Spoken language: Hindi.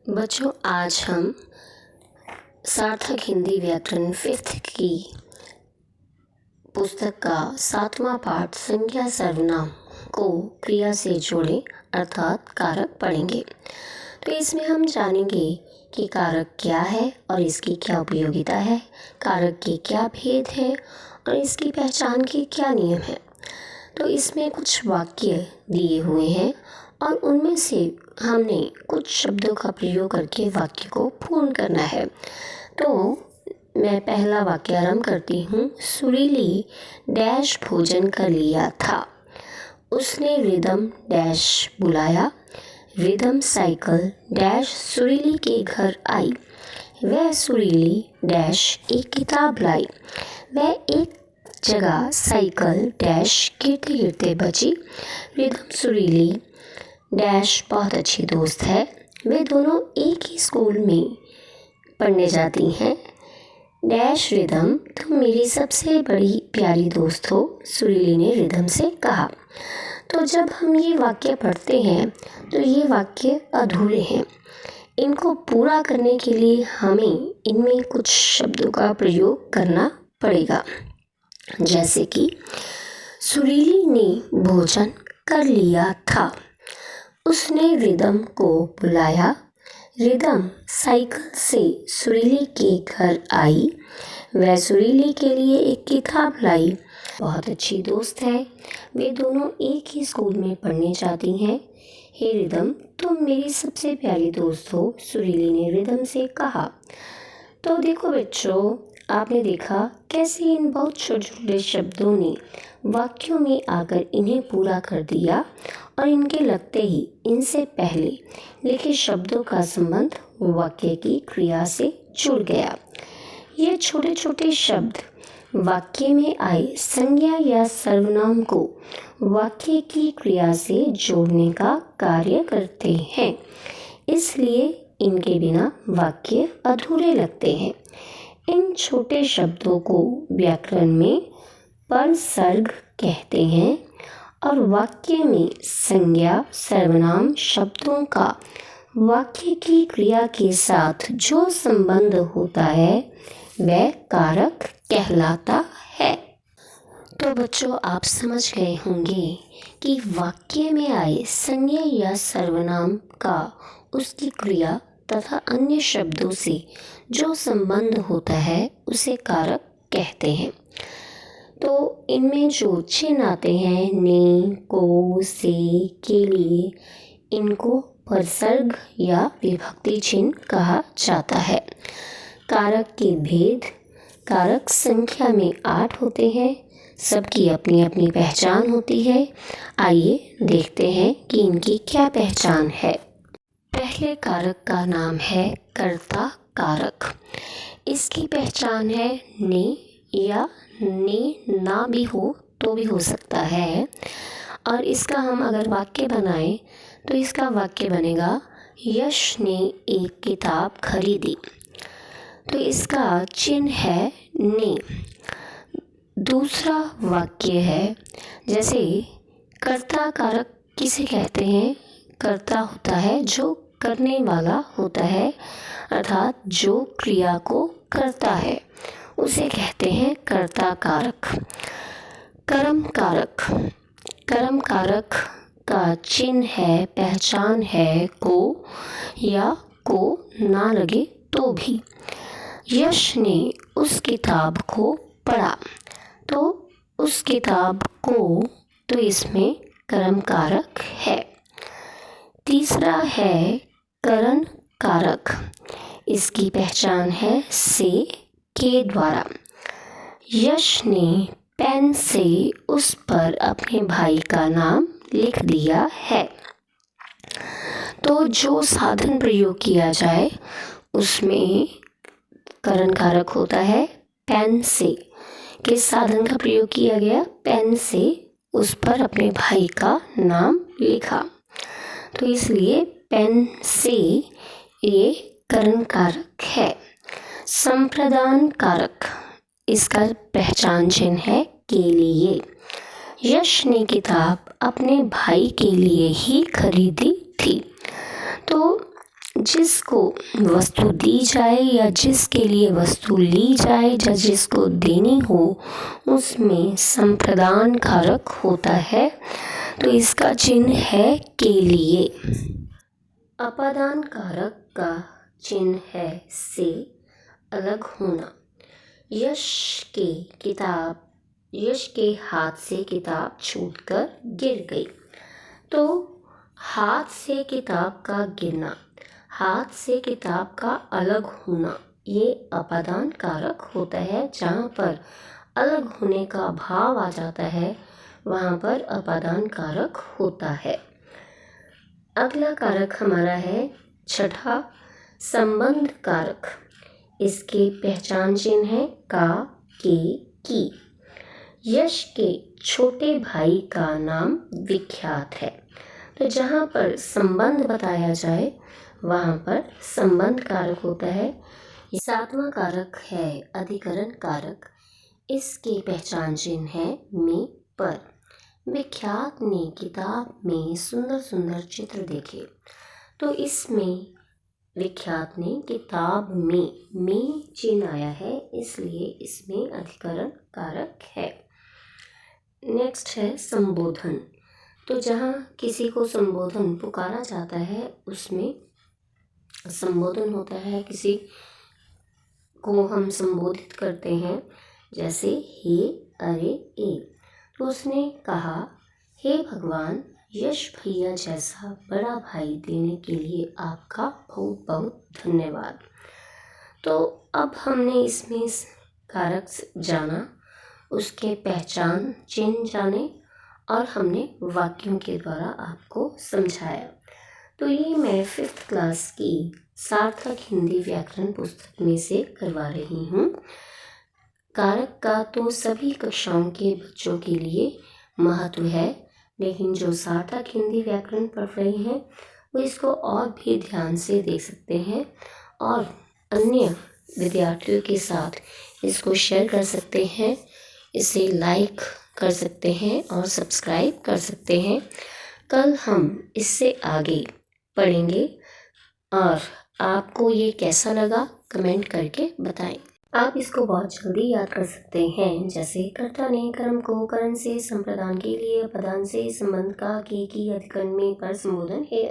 बच्चों, आज हम सार्थक हिंदी व्याकरण 5th की पुस्तक का 7वां पाठ संज्ञा सर्वनाम को क्रिया से जोड़ें अर्थात कारक पढ़ेंगे। तो इसमें हम जानेंगे कि कारक क्या है और इसकी क्या उपयोगिता है, कारक के क्या भेद हैं और इसकी पहचान के क्या नियम हैं। तो इसमें कुछ वाक्य दिए हुए हैं और उनमें से हमने कुछ शब्दों का प्रयोग करके वाक्य को पूर्ण करना है। तो मैं पहला वाक्य आरंभ करती हूँ। सुरीली डैश भोजन कर लिया था। उसने रिदम डैश बुलाया। रिदम साइकिल डैश सुरीली के घर आई। वह सुरीली डैश एक किताब लाई। वह एक जगह साइकिल डैश गिरते गिरते बची। रिदम सुरीली डैश बहुत अच्छी दोस्त है। वे दोनों एक ही स्कूल में पढ़ने जाती हैं। डैश रिदम, तुम मेरी सबसे बड़ी प्यारी दोस्त हो, सुरीली ने रिदम से कहा। तो जब हम ये वाक्य पढ़ते हैं तो ये वाक्य अधूरे हैं। इनको पूरा करने के लिए हमें इनमें कुछ शब्दों का प्रयोग करना पड़ेगा, जैसे कि सुरीली ने भोजन कर लिया था। उसने रिदम को बुलाया। रिदम साइकिल से सुरीली के घर आई। वह सुरीली के लिए एक किताब लाई। बहुत अच्छी दोस्त है। वे दोनों एक ही स्कूल में पढ़ने जाती हैं। हे रिदम, तुम मेरी सबसे प्यारी दोस्त हो, सुरीली ने रिदम से कहा। तो देखो बच्चों, आपने देखा कैसे इन बहुत छोटे छोटे शब्दों ने वाक्यों में आकर इन्हें पूरा कर दिया और इनके लगते ही इनसे पहले लिखे शब्दों का संबंध वाक्य की क्रिया से जुड़ गया। ये छोटे छोटे शब्द वाक्य में आए संज्ञा या सर्वनाम को वाक्य की क्रिया से जोड़ने का कार्य करते हैं, इसलिए इनके बिना वाक्य अधूरे लगते हैं। इन छोटे शब्दों को व्याकरण में परसर्ग कहते हैं और वाक्य में संज्ञा सर्वनाम शब्दों का वाक्य की क्रिया के साथ जो संबंध होता है वह कारक कहलाता है। तो बच्चों, आप समझ गए होंगे कि वाक्य में आए संज्ञा या सर्वनाम का उसकी क्रिया तथा अन्य शब्दों से जो संबंध होता है उसे कारक कहते हैं। तो इनमें जो चिन्ह आते हैं ने, को, से, के लिए, इनको परसर्ग या विभक्ति चिन्ह कहा जाता है। कारक के भेद। कारक संख्या में 8 होते हैं। सबकी अपनी अपनी पहचान होती है। आइए देखते हैं कि इनकी क्या पहचान है। पहले कारक का नाम है कर्ता कारक। इसकी पहचान है ने या ने ना भी हो तो भी हो सकता है। और इसका हम अगर वाक्य बनाएं तो इसका वाक्य बनेगा, यश ने एक किताब खरीदी। तो इसका चिन्ह है ने। दूसरा वाक्य है, जैसे कर्ता कारक किसे कहते हैं? कर्ता होता है जो करने वाला होता है, अर्थात जो क्रिया को करता है उसे कहते हैं कर्ता कारक। कर्म कारक। कर्म कारक का चिन्ह है, पहचान है को या को ना लगे तो भी। यश ने उस किताब को पढ़ा। तो उस किताब को, तो इसमें कर्म कारक है। तीसरा है करण कारक। इसकी पहचान है से, के द्वारा। यश ने पेन से उस पर अपने भाई का नाम लिख दिया है। तो जो साधन प्रयोग किया जाए उसमें करण कारक होता है पेन से। किस साधन का प्रयोग किया गया? पेन से उस पर अपने भाई का नाम लिखा। तो इसलिए पेन से ये करण कारक है। संप्रदान कारक। इसका पहचान चिन्ह है के लिए। यश ने किताब अपने भाई के लिए ही खरीदी थी। तो जिसको वस्तु दी जाए या जिसके लिए वस्तु ली जाए या जिसको देनी हो उसमें संप्रदान कारक होता है। तो इसका चिन्ह है के लिए। अपादान कारक का चिन्ह है से अलग होना। यश के हाथ से किताब छूटकर गिर गई। तो हाथ से किताब का गिरना, हाथ से किताब का अलग होना, ये अपादान कारक होता है। जहाँ पर अलग होने का भाव आ जाता है वहाँ पर अपादान कारक होता है। अगला कारक हमारा है छठा संबंध कारक। इसके पहचान चिन्ह है का, के, की। यश के छोटे भाई का नाम विख्यात है। तो जहाँ पर संबंध बताया जाए वहाँ पर संबंध कारक होता है। सातवां कारक है अधिकरण कारक। इसके पहचान चिन्ह है में, पर। विख्यात ने किताब में सुंदर सुंदर चित्र देखे। तो इसमें विख्यात ने किताब में चिन्ह आया है, इसलिए इसमें अधिकरण कारक है। नेक्स्ट है संबोधन। तो जहाँ किसी को संबोधन पुकारा जाता है उसमें संबोधन होता है। किसी को हम संबोधित करते हैं, जैसे हे, अरे, ए। तो उसने कहा, हे भगवान, यश भैया जैसा बड़ा भाई देने के लिए आपका बहुत बहुत धन्यवाद। तो अब हमने इसमें कारक जाना, उसके पहचान चिन्ह जाने और हमने वाक्यों के द्वारा आपको समझाया। तो ये मैं 5th क्लास की सार्थक हिंदी व्याकरण पुस्तक में से करवा रही हूँ। कारक का तो सभी कक्षाओं के बच्चों के लिए महत्व है, लेकिन जो सार्थक हिंदी व्याकरण पढ़ रहे हैं वो इसको और भी ध्यान से देख सकते हैं और अन्य विद्यार्थियों के साथ इसको शेयर कर सकते हैं, इसे लाइक कर सकते हैं और सब्सक्राइब कर सकते हैं। कल हम इससे आगे पढ़ेंगे और आपको ये कैसा लगा कमेंट करके बताएं। आप इसको बहुत जल्दी याद कर सकते हैं, जैसे कर्ता ने कर्म को करण से संप्रदान के लिए अपदान से संबंध का की अधिकरण में पर संबोधन है।